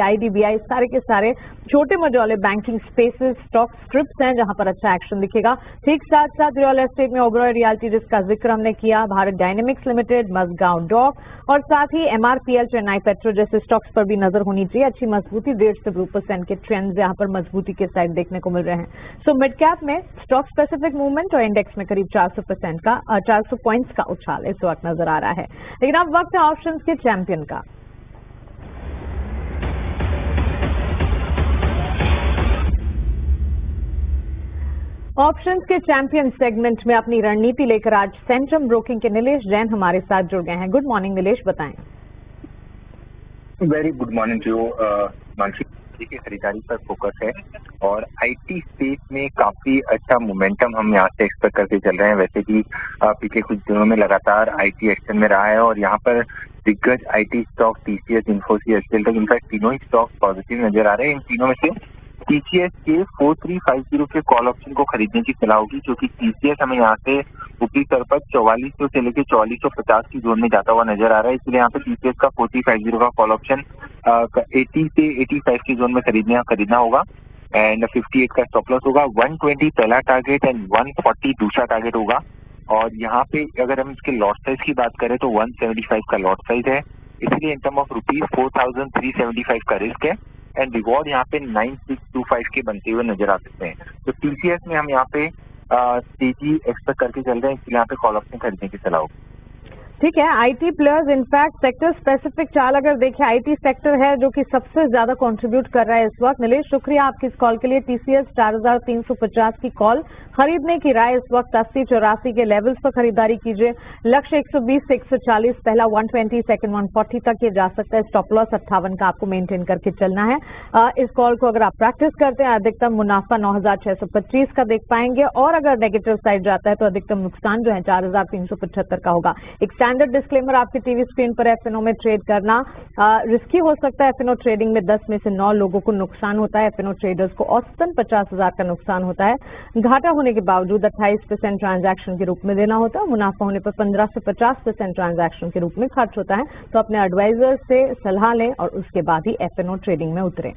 IDBI सारे के सारे छोटे मझौले बैंकिंग स्पेसेस स्टॉक स्ट्रिप्स हैं जहां पर अच्छा एक्शन दिखेगा। ठीक साथ साथ रियल एस्टेट में ओबरॉय रियल्टी जिसका जिक्र हमने किया, Bharat dynamics limited, Mazagon dock और साथ ही एमआरपीएल, चेन्नई पेट्रो जैसे स्टॉक्स पर भी नजर होनी चाहिए। अच्छी मजबूती 1.5 से 2% के ट्रेंड यहां पर मजबूती के साइड देखने को मिल रहे हैं। सो मिड कैप में स्टॉक स्पेसिफिक मूवमेंट और इंडेक्स में करीब 400 पॉइंट्स का उछाल इस वक्त नजर आ रहा है। लेकिन अब वक्त है ऑप्शन के चैंपियन का। ऑप्शंस के चैंपियन सेगमेंट में अपनी रणनीति लेकर आज सेंट्रम ब्रोकिंग के नीलेश जैन हमारे साथ जुड़ गए हैं। गुड मॉर्निंग नीलेश, बताएं। वेरी गुड मॉर्निंग जो मानसिक की खरीदारी पर फोकस है और आईटी स्पेस में काफी अच्छा मोमेंटम हम यहाँ से एक्सपेक्ट करके चल रहे हैं। वैसे भी पिछले कुछ दिनों में लगातार आईटी एक्शन में रहा है और यहाँ पर दिग्गज IT stock TCS, Infosys, HCL तक इनफैक्ट तीनों ही स्टॉक पॉजिटिव नजर आ रहे हैं। इन तीनों में से टीसीएस के 4350 के कॉल ऑप्शन को खरीदने की सलाह होगी, क्योंकि टीसीएस हमें यहाँ से ऊपरी स्तर पर 4400 से लेकर 4450 की जोन में जाता हुआ नजर आ रहा है। इसलिए यहाँ पे टीसीएस का 4050 का कॉल ऑप्शन 80 से 85 की जोन में खरीदना होगा एंड 58 का स्टॉप लॉस होगा। 120 पहला टारगेट एंड 140 दूसरा टारगेट होगा। और यहाँ पे अगर हम इसके लॉट साइज की बात करें तो 175 का लॉट साइज है, इसलिए इन टर्म ऑफ रुपीज 4375 का रिस्क है एंड रिवॉर्ड यहाँ पे 9625 के बनते हुए नजर आ सकते हैं। तो टीसीएस में हम यहाँ पे तेजी एक्सपेक्ट करके चल रहे हैं, इसलिए यहाँ पे कॉल ऑप्शन खरीदने की सलाह होगी। ठीक है, IT players in fact sector specific चाल अगर देखें, आईटी सेक्टर है जो कि सबसे ज्यादा कंट्रीब्यूट कर रहा है इस वक्त। नीलेश, शुक्रिया आपकी इस कॉल के लिए। टीसीएस 4350 की कॉल खरीदने की राय इस वक्त 80-84 के लेवल्स पर खरीदारी कीजिए। लक्ष्य 120 से 140, पहला 120, सेकंड 140 तक ये जा सकता है। स्टॉप लॉस 58 का आपको मेंटेन करके चलना है। इस कॉल को अगर आप प्रैक्टिस करते हैं अधिकतम मुनाफा 9625 का देख पाएंगे और अगर नेगेटिव साइड जाता है तो अधिकतम नुकसान जो है 4375 का होगा। एक स्टैंडर्ड डिस्क्लेमर आपकी टीवी स्क्रीन पर, एफएनओ में ट्रेड करना रिस्की हो सकता है। एफएनओ ट्रेडिंग में 10 में से 9 लोगों को नुकसान होता है। एफएनओ ट्रेडर्स को औसतन 50,000 का नुकसान होता है। घाटा होने के बावजूद 28% ट्रांजैक्शन के रूप में देना होता है। मुनाफा होने पर 15 से 50% ट्रांजैक्शन के रूप में खर्च होता है। तो अपने एडवाइजर से सलाह लें और उसके बाद ही एफएनओ ट्रेडिंग में उतरें।